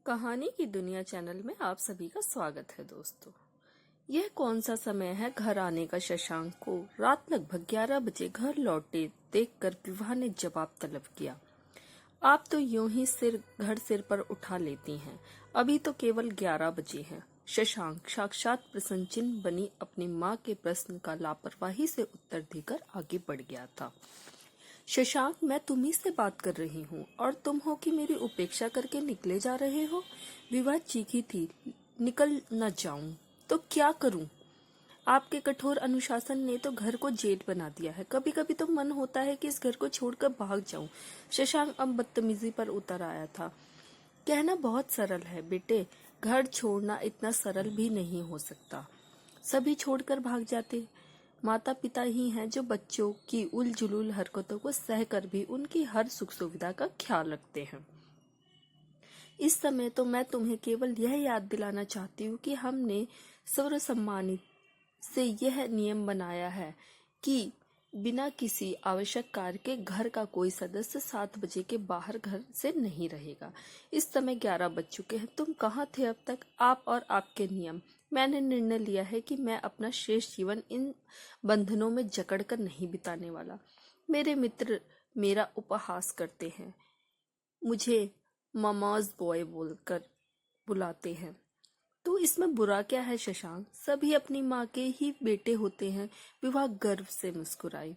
कहानी की दुनिया चैनल में आप सभी का स्वागत है दोस्तों। यह कौन सा समय है घर आने का? शशांक को रात लगभग 11 बजे घर लौटे देखकर विवाह ने जवाब तलब किया। आप तो यूं ही सिर पर उठा लेती हैं। अभी तो केवल 11 बजे हैं। शशांक साक्षात प्रश्न चिन्ह बनी अपनी माँ के प्रश्न का लापरवाही से उत्तर देकर आगे बढ़ गया था। शशांक, मैं तुम्ही से बात कर रही हूँ और तुम हो कि मेरी उपेक्षा करके निकले जा रहे हो। विवाह चीखी थी, निकल न जाऊं तो क्या करूं? आपके कठोर अनुशासन ने तो घर को जेल बना दिया है। कभी कभी तो मन होता है कि इस घर को छोड़कर भाग जाऊं। शशांक अब बदतमीजी पर उतर आया था। कहना बहुत सरल है बेटे, घर छोड़ना इतना सरल भी नहीं हो सकता। सभी छोड़कर भाग जाते। माता पिता ही हैं जो बच्चों की उलझुल हरकतों को सहकर भी उनकी हर सुख सुविधा का ख्याल रखते हैं। इस समय तो मैं तुम्हें केवल यह याद दिलाना चाहती हूँ कि हमने सर्व सम्मानित से यह नियम बनाया है कि बिना किसी आवश्यक कार्य के घर का कोई सदस्य 7 बजे के बाहर घर से नहीं रहेगा। इस समय 11 बज चुके हैं। तुम कहाँ थे अब तक? आप और आपके नियम। मैंने निर्णय लिया है कि मैं अपना शेष जीवन इन बंधनों में जकड़कर नहीं बिताने वाला। मेरे मित्र मेरा उपहास करते हैं, मुझे ममाज बॉय बोलकर बुलाते हैं। तो इसमें बुरा क्या है शशांक? सभी अपनी माँ के ही बेटे होते हैं। विवाह गर्व से मुस्कुराई।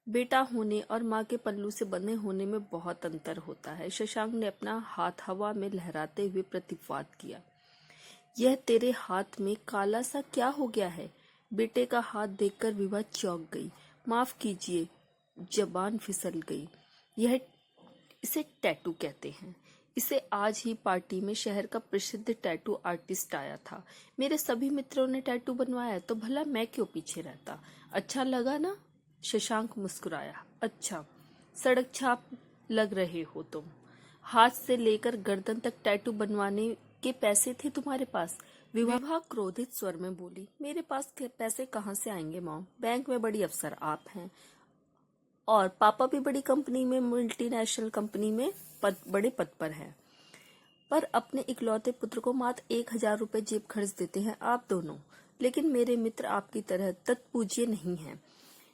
बेटा होने और माँ के पल्लू से बंधे होने में बहुत अंतर होता है। शशांक ने अपना हाथ हवा में लहराते हुए प्रतिवाद किया। यह तेरे हाथ में काला सा क्या हो गया है? बेटे का हाथ देखकर विवाह चौंक गई। माफ कीजिए, जबान फिसल गई। यह इसे टैटू कहते हैं। इसे आज ही पार्टी में शहर का प्रसिद्ध टैटू आर्टिस्ट आया था। मेरे सभी मित्रों ने टैटू बनवाया तो भला मैं क्यों पीछे रहता? अच्छा लगा ना? शशांक मुस्कुराया। अच्छा, सड़क छाप लग रहे हो तुम। हाथ से लेकर गर्दन तक टैटू बनवाने के पैसे थे तुम्हारे पास? विवाह क्रोधित स्वर में बोली। मेरे पास पैसे कहाँ से आएंगे मॉम? बैंक में बड़ी अफसर आप हैं और पापा भी बड़ी कंपनी में, मल्टीनेशनल कंपनी में बड़े पद पर हैं। पर अपने इकलौते पुत्र को मात्र 1,000 रुपए जेब खर्च देते हैं आप दोनों। लेकिन मेरे मित्र आपकी तरह तत्पूज्य नहीं हैं।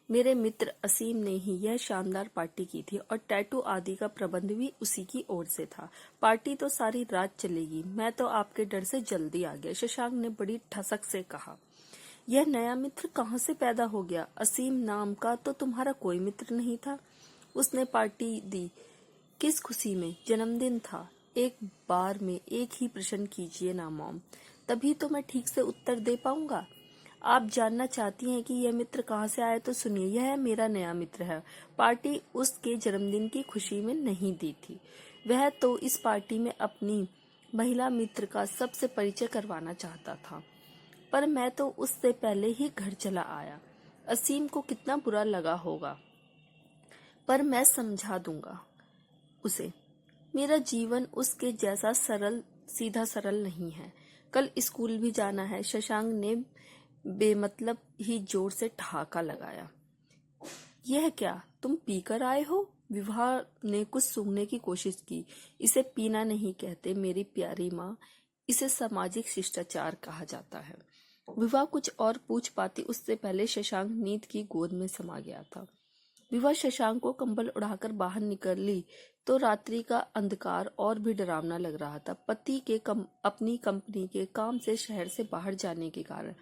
मेरे मित्र असीम ने ही यह शानदार पार्टी की थी और टैटू आदि का प्रबंध भी उसी की ओर से था। पार्टी तो सारी रात चलेगी। मैं तो आपके डर से जल्दी आ गया। शशांक ने बड़ी ठसक से कहा। यह नया मित्र कहाँ से पैदा हो गया? असीम नाम का तो तुम्हारा कोई मित्र नहीं था। उसने पार्टी दी किस खुशी में? जन्मदिन था। एक बार में एक ही प्रश्न कीजिए ना मॉम, तभी तो मैं ठीक से उत्तर दे पाऊंगा। आप जानना चाहती हैं कि यह मित्र कहाँ से आया, तो सुनिए, यह मेरा नया मित्र है। पार्टी उसके जन्मदिन की खुशी में नहीं दी थी। वह तो इस पार्टी में अपनी महिला मित्र का सबसे परिचय करवाना चाहता था, पर मैं तो उससे पहले ही घर चला आया। असीम को कितना बुरा लगा होगा, पर मैं समझा दूंगा उसे। मेरा जीवन उसके जैसा सीधा सरल नहीं है। कल स्कूल भी जाना है। शशांक ने बेमतलब ही जोर से ठहाका लगाया। यह क्या, तुम पीकर आए हो? विवाह ने कुछ सूंघने की कोशिश की। इसे पीना नहीं कहते मेरी प्यारी माँ, इसे सामाजिक शिष्टाचार कहा जाता है। विवाह कुछ और पूछ पाती उससे पहले शशांक नींद की गोद में समा गया था। विवाह शशांक को कंबल उड़ाकर बाहर निकली तो रात्रि का अंधकार और भी डरावना लग रहा था। पति के अपनी कंपनी के काम से शहर से बाहर जाने के कारण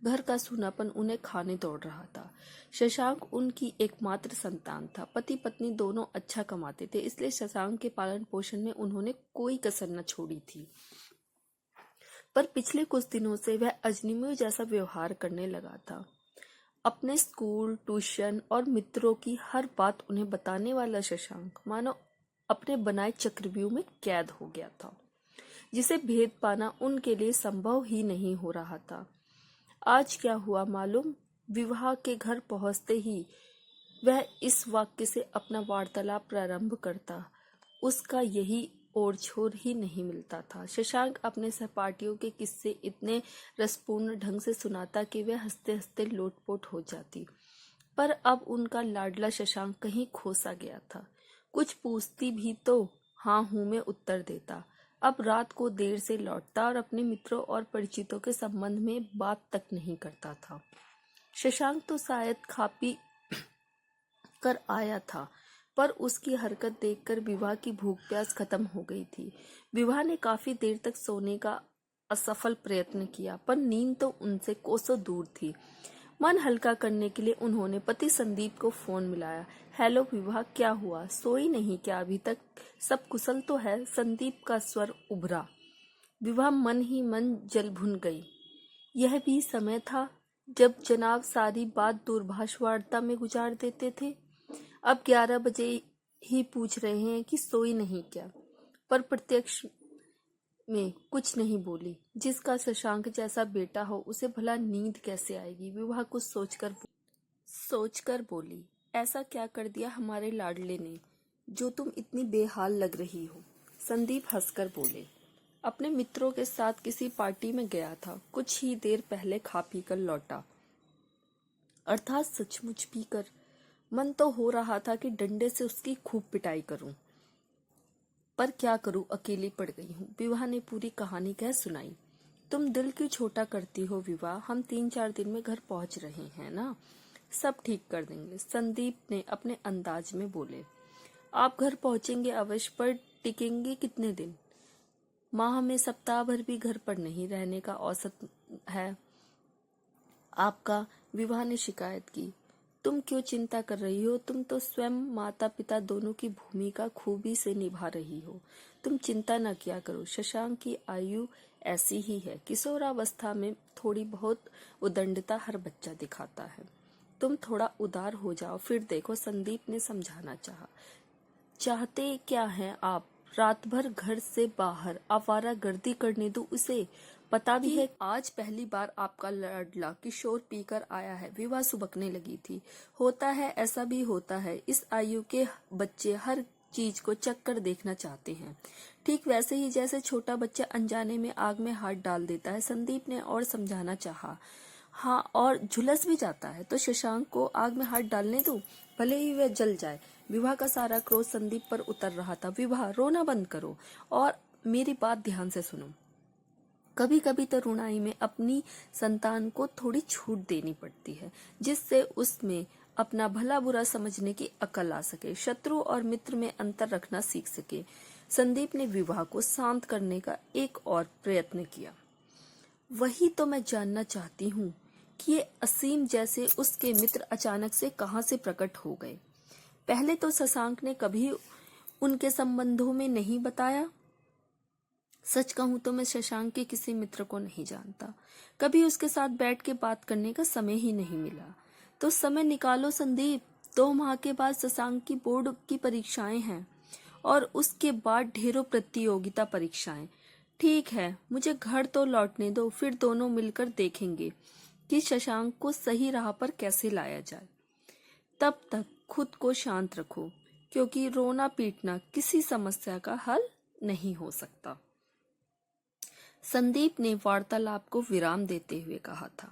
घर का सूनापन उन्हें खाने दौड़ रहा था। शशांक उनकी एकमात्र संतान था। पति पत्नी दोनों अच्छा कमाते थे, इसलिए शशांक के पालन पोषण में उन्होंने कोई कसर न छोड़ी थी। पर पिछले कुछ दिनों से वह अजनबियों जैसा व्यवहार करने लगा था। अपने स्कूल, ट्यूशन और मित्रों की हर बात उन्हें बताने वाला शशांक मानो अपने बनाए चक्रव्यूह में कैद हो गया था, जिसे भेद पाना उनके लिए संभव ही नहीं हो रहा था। आज क्या हुआ मालूम? विवाह के घर पहुंचते ही वह इस वाक्य से अपना वार्तालाप प्रारंभ करता। उसका यही और छोर ही नहीं मिलता था। शशांक अपने सहपाठियों के किस्से इतने रसपूर्ण ढंग से सुनाता कि वह हंसते हंसते लोटपोट हो जाती। पर अब उनका लाडला शशांक कहीं खो सा गया था। कुछ पूछती भी तो हाँ हूं में उत्तर देता। अब रात को देर से लौटता और अपने मित्रों और परिचितों के संबंध में बात तक नहीं करता था। शशांक तो शायद खा पी कर आया था, पर उसकी हरकत देखकर विभा की भूख प्यास खत्म हो गई थी। विभा ने काफी देर तक सोने का असफल प्रयत्न किया, पर नींद तो उनसे कोसों दूर थी। मन हल्का करने के लिए उन्होंने पति संदीप को फोन मिलाया। हेलो विभा, क्या हुआ? सोई नहीं क्या अभी तक? सब कुशल तो है? संदीप का स्वर उभरा। विभा मन ही मन जल भुन गई। यह भी समय था जब जनाब सारी बात दूरभाष वार्ता में गुजार देते थे। अब 11 बजे ही पूछ रहे हैं कि सोई नहीं क्या? पर प्रत्यक्ष में कुछ नहीं बोली। जिसका शशांक जैसा बेटा हो उसे भला नींद कैसे आएगी? विभा कुछ सोचकर बोली, ऐसा क्या कर दिया हमारे लाडले ने जो तुम इतनी बेहाल लग रही हो? संदीप हंसकर बोले, अपने मित्रों के साथ किसी पार्टी में गया था, कुछ ही देर पहले खा पी कर लौटा। अर्थात सचमुच पी कर। मन तो हो रहा था कि डंडे से उसकी खूब पिटाई करूं, पर क्या करूं, अकेली पड़ गई हूं। विवाह ने पूरी कहानी कह सुनाई। तुम दिल क्यों छोटा करती हो विवाह? हम 3-4 दिन में घर पहुंच रहे हैं ना, सब ठीक कर देंगे। संदीप ने अपने अंदाज में बोले, आप घर पहुंचेंगे अवश्य, पर टिकेंगे कितने दिन? माह में सप्ताह भर भी घर पर नहीं रहने का औसत है आपका। विवाह ने शिकायत की। तुम क्यों चिंता कर रही हो? तुम तो स्वयं माता पिता दोनों की भूमिका खूबी से निभा रही हो। तुम चिंता न किया करो। शशांक की आयु ऐसी ही है, किशोरावस्था में थोड़ी बहुत उदंडता हर बच्चा दिखाता है। तुम थोड़ा उदार हो जाओ फिर देखो। संदीप ने समझाना चाहा। चाहते क्या हैं आप? रात भर घर से बाहर आवारागर्दी करने दो उसे। पता भी है आज पहली बार आपका लाडला किशोर पीकर आया है। विवाह सुबकने लगी थी। होता है, ऐसा भी होता है। इस आयु के बच्चे हर चीज को चक्कर देखना चाहते हैं, ठीक वैसे ही जैसे छोटा बच्चा अनजाने में आग में हाथ डाल देता है। संदीप ने और समझाना चाहा। हाँ, और झुलस भी जाता है तो शशांक को आग में हाथ डालने दो, भले ही वह जल जाए। विवाह का सारा क्रोध संदीप पर उतर रहा था। विवाह, रोना बंद करो और मेरी बात ध्यान से सुनो। कभी कभी तो रुणाई में अपनी संतान को थोड़ी छूट देनी पड़ती है, जिससे उसमें अपना भला बुरा समझने की अकल आ सके, शत्रु और मित्र में अंतर रखना सीख सके। संदीप ने विवाह को शांत करने का एक और प्रयत्न किया। वही तो मैं जानना चाहती हूँ कि ये असीम जैसे उसके मित्र अचानक से कहाँ से प्रकट हो गए। पहले तो शशांक ने कभी उनके संबंधों में नहीं बताया। सच कहूं तो मैं शशांक के किसी मित्र को नहीं जानता। कभी उसके साथ बैठ के बात करने का समय ही नहीं मिला। तो समय निकालो संदीप। 2 माह के बाद शशांक की बोर्ड की परीक्षाएं हैं और उसके बाद ढेरों प्रतियोगिता परीक्षाएं। ठीक है, मुझे घर तो लौटने दो, फिर दोनों मिलकर देखेंगे कि शशांक को सही राह पर कैसे लाया जाए। तब तक खुद को शांत रखो, क्योंकि रोना पीटना किसी समस्या का हल नहीं हो सकता। संदीप ने वार्तालाप को विराम देते हुए कहा था,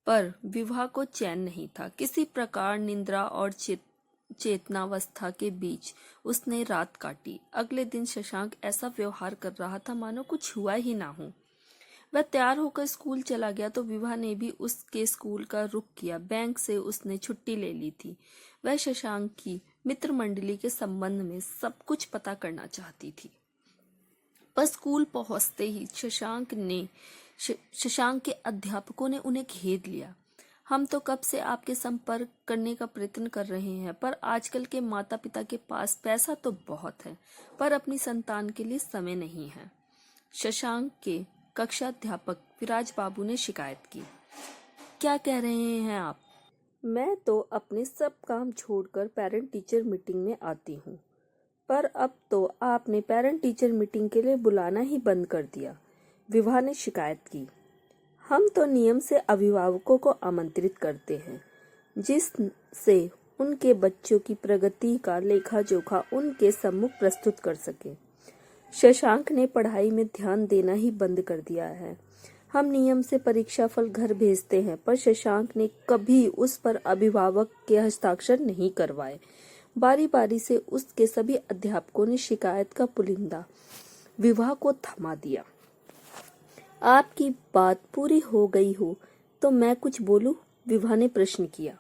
पर विवाह को चैन नहीं था। किसी प्रकार निद्रा और चेतनावस्था के बीच उसने रात काटी। अगले दिन शशांक ऐसा व्यवहार कर रहा था मानो कुछ हुआ ही ना हो। वह तैयार होकर स्कूल चला गया तो विवाह ने भी उसके स्कूल का रुख किया। बैंक से उसने छुट्टी ले ली थी। वह शशांक की मित्र मंडली के संबंध में सब कुछ पता करना चाहती थी। पर स्कूल पहुंचते ही शशांक के अध्यापकों ने उन्हें घेर लिया। हम तो कब से आपके संपर्क करने का प्रयत्न कर रहे हैं, पर आजकल के माता पिता के पास पैसा तो बहुत है, पर अपनी संतान के लिए समय नहीं है। शशांक के कक्षाध्यापक विराज बाबू ने शिकायत की। क्या कह रहे हैं आप? मैं तो अपने सब काम छोड़कर पेरेंट टीचर मीटिंग में आती हूँ, पर अब तो आपने पेरेंट टीचर मीटिंग के लिए बुलाना ही बंद कर दिया। विवाह ने शिकायत की। हम तो नियम से अभिभावकों को आमंत्रित करते हैं, जिससे उनके बच्चों की प्रगति का लेखा जोखा उनके सम्मुख प्रस्तुत कर सके। शशांक ने पढ़ाई में ध्यान देना ही बंद कर दिया है। हम नियम से परीक्षा फल घर भेजते हैं, पर शशांक ने कभी उस पर अभिभावक के हस्ताक्षर नहीं करवाए। बारी बारी से उसके सभी अध्यापकों ने शिकायत का पुलिंदा विवाह को थमा दिया। आपकी बात पूरी हो गई हो तो मैं कुछ बोलूं? विभा ने प्रश्न किया।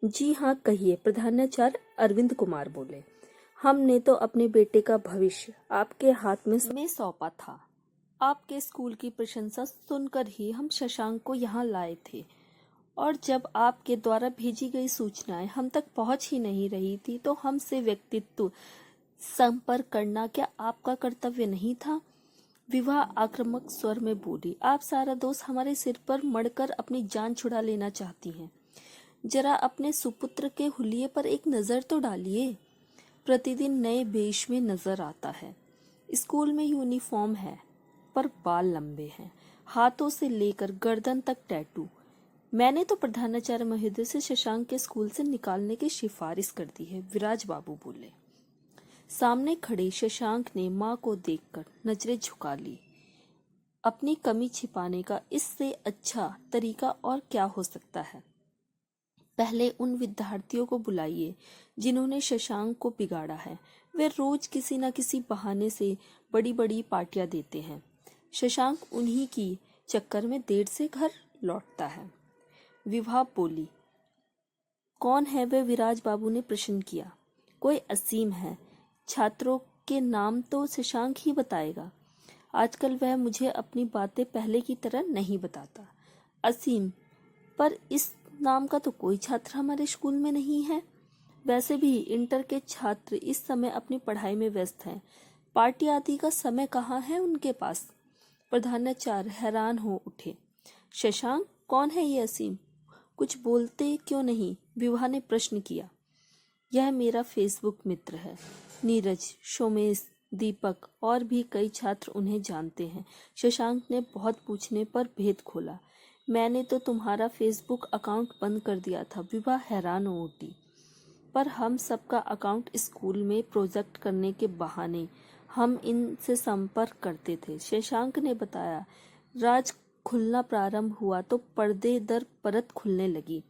जी हाँ कहिए, प्रधानाचार्य अरविंद कुमार बोले। हमने तो अपने बेटे का भविष्य आपके हाथ में सौंपा था। आपके स्कूल की प्रशंसा सुनकर ही हम शशांक को यहाँ लाए थे, और जब आपके द्वारा भेजी गई सूचनाएं हम तक पहुंच ही नहीं रही थी तो हमसे व्यक्तित्व संपर्क करना क्या आपका कर्तव्य नहीं था? विवाह आक्रामक स्वर में बोली। आप सारा दोष हमारे सिर पर मढ़कर अपनी जान छुड़ा लेना चाहती हैं। जरा अपने सुपुत्र के हुलिये पर एक नजर तो डालिए। प्रतिदिन नए वेश में नजर आता है। स्कूल में यूनिफॉर्म है पर बाल लंबे हैं, हाथों से लेकर गर्दन तक टैटू। मैंने तो प्रधानाचार्य महोदय से शशांक के स्कूल से निकालने की सिफारिश कर दी है, विराज बाबू बोले। सामने खड़े शशांक ने माँ को देखकर नजरें झुका ली। अपनी कमी छिपाने का इससे अच्छा तरीका और क्या हो सकता है? पहले उन विद्यार्थियों को बुलाइए जिन्होंने शशांक को बिगाड़ा है। वे रोज किसी न किसी बहाने से बड़ी बड़ी पार्टियां देते हैं। शशांक उन्हीं की चक्कर में देर से घर लौटता है। विभा बोली। कौन है वे? विराज बाबू ने प्रश्न किया। कोई असीम है। छात्रों के नाम तो शशांक ही बताएगा। आजकल वह मुझे अपनी बातें पहले की तरह नहीं बताता। असीम? पर इस नाम का तो कोई छात्र हमारे स्कूल में नहीं है। वैसे भी इंटर के छात्र इस समय अपनी पढ़ाई में व्यस्त हैं। पार्टी आदि का समय कहाँ है उनके पास? प्रधानाचार्य हैरान हो उठे। शशांक, कौन है ये असीम? कुछ बोलते क्यों नहीं? विभा ने प्रश्न किया। यह मेरा फेसबुक मित्र है। नीरज, सोमेश, दीपक और भी कई छात्र उन्हें जानते हैं। शशांक ने बहुत पूछने पर भेद खोला। मैंने तो तुम्हारा फेसबुक अकाउंट बंद कर दिया था। विभा हैरान हो उठी। पर हम सबका अकाउंट स्कूल में प्रोजेक्ट करने के बहाने हम इनसे संपर्क करते थे, शशांक ने बताया। राज खुलना प्रारंभ हुआ तो पर्दे दर परत खुलने लगी।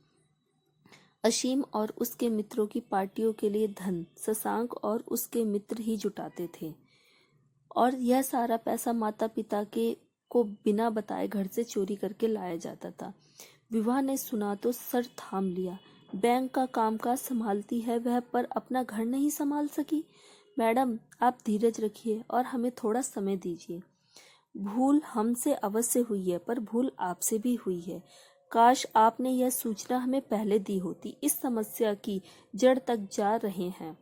असीम और उसके मित्रों की पार्टियों के लिए धन शशांक और उसके मित्र ही जुटाते थे, और यह सारा पैसा माता पिता के को बिना बताए घर से चोरी करके लाया जाता था। विवाह ने सुना तो सर थाम लिया। बैंक का कामकाज संभालती है वह, पर अपना घर नहीं संभाल सकी। मैडम, आप धीरज रखिए और हमें थोड़ा समय दीजिए। भूल हमसे अवश्य हुई है, पर भूल आपसे भी हुई है। काश आपने यह सूचना हमें पहले दी होती। इस समस्या की जड़ तक जा रहे हैं।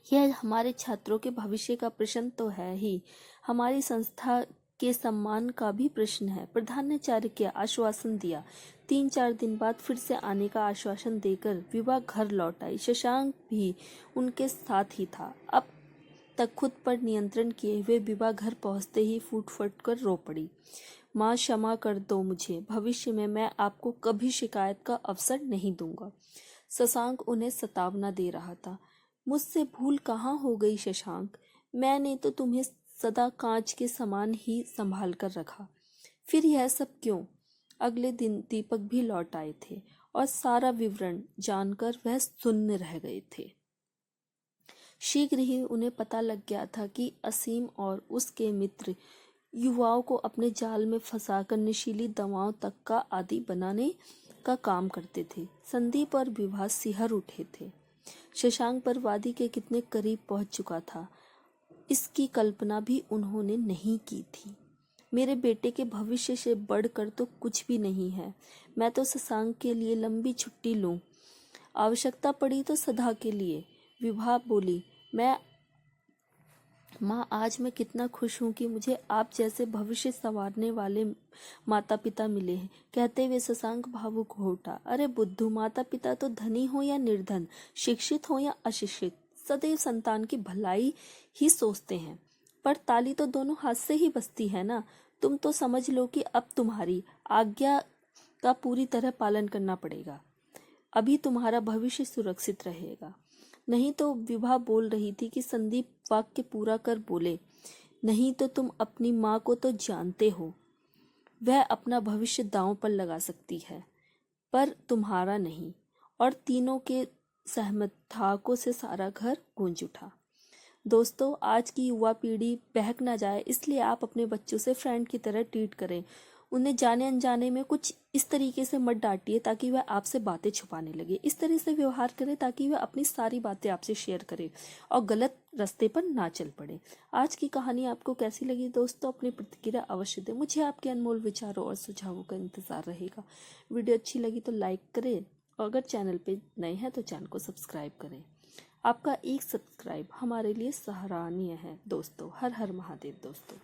यह हमारे छात्रों के भविष्य का प्रश्न तो है ही, हमारी संस्था के सम्मान का भी प्रश्न है। प्रधानाचार्य के आश्वासन दिया। 3-4 दिन बाद फिर से आने का आश्वासन देकर विभा घर लौट आई। शशांक भी उनके साथ ही था। अब तक खुद पर नियंत्रण किए हुए विभा घर पहुंचते ही फूट फट कर रो पड़ी। माँ, क्षमा कर दो मुझे। भविष्य में मैं आपको कभी शिकायत का अवसर नहीं दूंगा। शशांक उन्हें सतावना दे रहा था। मुझसे भूल कहाँ हो गई शशांक? मैंने तो तुम्हें सदा कांच के समान ही संभाल कर रखा। फिर यह सब क्यों? अगले दिन दीपक भी लौट आए थे और सारा विवरण जानकर वह सुन्न रह गए थे। शीघ्र ही उन्हें पता लग गया था कि असीम और उसके मित्र युवाओं को अपने जाल में फंसाकर नशीली दवाओं तक का आदी बनाने का काम करते थे। संदीप और विभा सिहर उठे थे। शशांक बर्बादी के कितने करीब पहुंच चुका था, इसकी कल्पना भी उन्होंने नहीं की थी। मेरे बेटे के भविष्य से बढ़कर तो कुछ भी नहीं है। मैं तो शशांक के लिए लंबी छुट्टी लूं, आवश्यकता पड़ी तो सदा के लिए। विभा बोली। माँ, आज मैं कितना खुश हूँ कि मुझे आप जैसे भविष्य संवारने वाले माता पिता मिले हैं। कहते हुए शशांक भावुक हो उठा। अरे बुद्धू, माता पिता तो धनी हो या निर्धन, शिक्षित हो या अशिक्षित, सदैव संतान की भलाई ही सोचते हैं। पर ताली तो दोनों हाथ से ही बजती है ना। तुम तो समझ लो कि अब तुम्हारी आज्ञा का पूरी तरह पालन करना पड़ेगा। अभी तुम्हारा भविष्य सुरक्षित रहेगा। नहीं तो विभा बोल रही थी कि संदीप वाक्य पूरा कर बोले। नहीं तो तुम अपनी माँ को तो जानते हो, वह अपना भविष्य दांव पर लगा सकती है, पर तुम्हारा नहीं। और तीनों के सहमत ठाकों से सारा घर गूंज उठा। दोस्तों, आज की युवा पीढ़ी बहक ना जाए इसलिए आप अपने बच्चों से फ्रेंड की तरह ट्रीट करें। उन्हें जाने अनजाने में कुछ इस तरीके से मत डांटिए ताकि वह आपसे बातें छुपाने लगे। इस तरह से व्यवहार करें ताकि वह अपनी सारी बातें आपसे शेयर करे और गलत रास्ते पर ना चल पड़े। आज की कहानी आपको कैसी लगी दोस्तों? अपनी प्रतिक्रिया अवश्य दें। मुझे आपके अनमोल विचारों और सुझावों का इंतजार रहेगा। वीडियो अच्छी लगी तो लाइक करें और अगर चैनल पे नए हैं तो चैनल को सब्सक्राइब करें। आपका एक सब्सक्राइब हमारे लिए सराहनीय है दोस्तों। हर हर महादेव दोस्तों।